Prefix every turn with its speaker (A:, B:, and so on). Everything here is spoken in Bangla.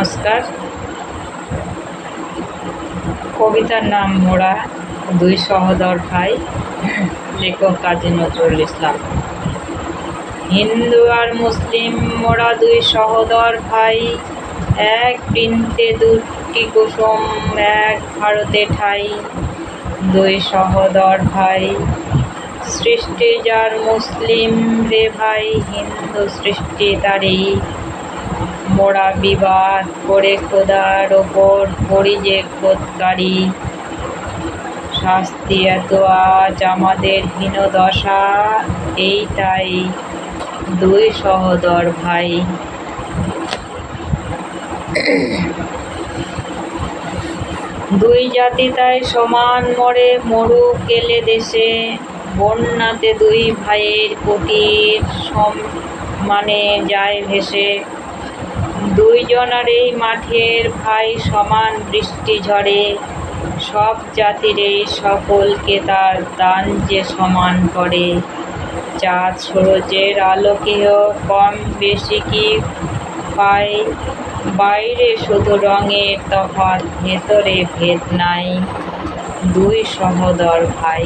A: নমস্কার। কবিতার নাম মোরা দুই সহোদর ভাই, লেখক কাজী নজরুল ইসলাম। হিন্দু আর মুসলিম মোরা দুই সহোদর ভাই, এক বৃন্তে দুটি কুসুম, এক ভারতে ঠাই। দুই সহোদর ভাই, সৃষ্টি যার মুসলিম রে ভাই, হিন্দু সৃষ্টি তারই। মোরা বিবাদ করে খোদার ওপর করি যে খোদকারি। শাস্তি এত আজ আমাদের হীন দশা, এইটাই দুই সহোদর ভাই। দুই জাতি তাই সমান মরে মরুক এলে দেশে, বন্যাতে দুই ভাইয়ের কুটির সমানে যায় ভেসে। দুইজনার এই মাঠের ভাই সমান বৃষ্টি ঝড়ে, সব জাতির এই সকলকে তার দান যে সমান করে। চাঁদ সূরজের আলোকেও কম বেশি কি পায়, বাইরে শুধু রঙের তফাৎ, ভেতরে ভেদ নাই। দুই সহোদর ভাই।